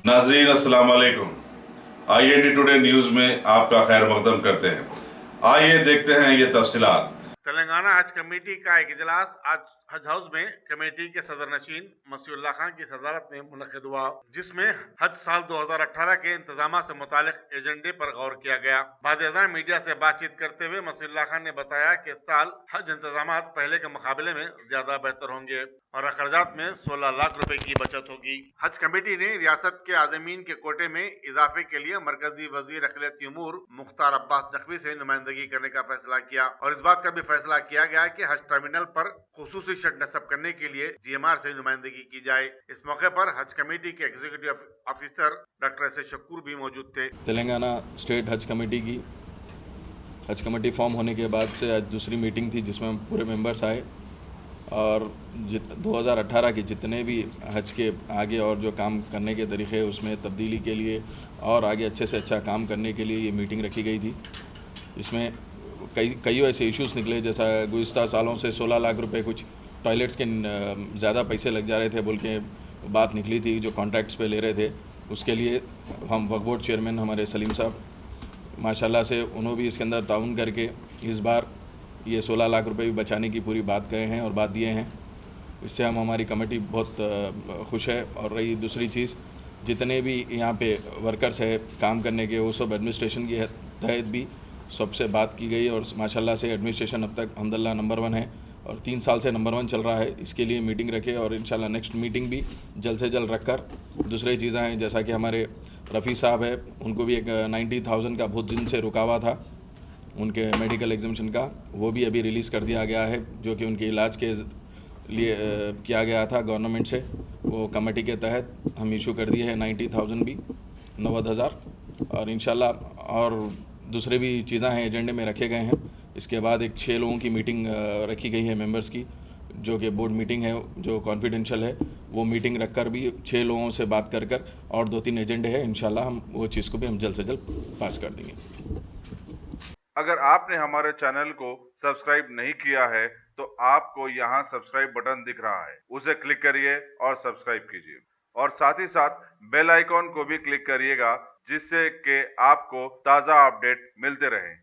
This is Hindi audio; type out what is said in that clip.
नाजरीन अस्सलाम वालेकुम। IND टुडे न्यूज़ में आपका खैर मकदम करते हैं। आइए देखते हैं ये तफसीलात। तेलंगाना हज कमेटी का एक इजलास आज हज हाउस में कमेटी के सदर नशीन मसीउल्लाह खान की सदारत में मुनक्किद हुआ, जिसमें हज साल 2018 के इंतजाम से मुतालिक एजेंडे पर गौर किया गया। बाद मीडिया से बातचीत करते हुए मसीउल्लाह खान ने बताया कि इस साल हज इंतजाम पहले के मुकाबले में ज्यादा बेहतर होंगे और अखराजात में 16 लाख रुपए की बचत होगी। हज कमेटी ने रियासत के आज़मीन के कोटे में इजाफे के लिए मरकजी वजीर अखिलती उमूर मुख्तार अब्बास नकवी से नुमाइंदगी करने का फैसला किया और इस बात का भी फैसला किया गया कि हज टर्मिनल पर खुसूसी शेड नस्ब करने के लिए GMR से नुमाइंदगी की जाए। इस मौके पर हज कमेटी के एग्जीक्यूटिव ऑफिसर डॉक्टर एस शक्कुर भी मौजूद थे। तेलंगाना स्टेट हज कमेटी की हज कमेटी फॉर्म होने के बाद से आज दूसरी मीटिंग थी जिसमें पूरे मेंबर्स आए और 2018 के जितने भी हज के आगे और जो काम करने के तरीक़े उसमें तब्दीली के लिए और आगे अच्छे से अच्छा काम करने के लिए ये मीटिंग रखी गई थी। इसमें कई ऐसे इश्यूज़ निकले, जैसा गुज़िस्ता सालों से 16 लाख रुपए कुछ टॉयलेट्स के ज़्यादा पैसे लग जा रहे थे बोल के बात निकली थी, जो कॉन्ट्रैक्ट्स पे ले रहे थे। उसके लिए हम वक्फ बोर्ड चेयरमैन हमारे सलीम साहब माशाल्लाह से उन्होंने भी इसके अंदर ताउन करके इस बार ये 16 लाख रुपए भी बचाने की पूरी बात कहे हैं और बात दिए हैं। इससे हमारी कमेटी बहुत खुश है। और रही दूसरी चीज़, जितने भी यहाँ पे वर्कर्स है काम करने के, वो सब एडमिनिस्ट्रेशन के तहत भी सबसे बात की गई और माशाल्लाह से एडमिनिस्ट्रेशन अब तक अल्हम्दुलिल्लाह नंबर 1 है और 3 साल से नंबर 1 चल रहा है। इसके लिए मीटिंग रखे और इंशाल्लाह नेक्स्ट मीटिंग भी जल्द से जल्द रख कर दूसरी चीज़ें हैं, जैसा कि हमारे रफ़ी साहब है, उनको भी एक 90,000 का बहुत दिन से रुका हुआ था उनके मेडिकल एग्जामिशन का, वो भी अभी रिलीज़ कर दिया गया है, जो कि उनके इलाज के लिए किया गया था गवर्नमेंट से। वो कमेटी के तहत हम इशू कर दिए हैं 90,000 भी 90,000 और इंशाल्लाह और दूसरे भी चीज़ें हैं एजेंडे में रखे गए हैं। इसके बाद एक 6 लोगों की मीटिंग रखी गई है मेंबर्स की, जो कि बोर्ड मीटिंग है, जो कॉन्फिडेंशियल है। वो मीटिंग रखकर भी 6 लोगों से बात कर और 2-3 एजेंडे हैं, इंशाल्लाह हम वो चीज़ को भी हम जल्द से जल्द पास कर देंगे। अगर आपने हमारे चैनल को सब्सक्राइब नहीं किया है तो आपको यहाँ सब्सक्राइब बटन दिख रहा है, उसे क्लिक करिए और सब्सक्राइब कीजिए और साथ ही साथ बेल आइकॉन को भी क्लिक करिएगा, जिससे कि आपको ताज़ा अपडेट मिलते रहें।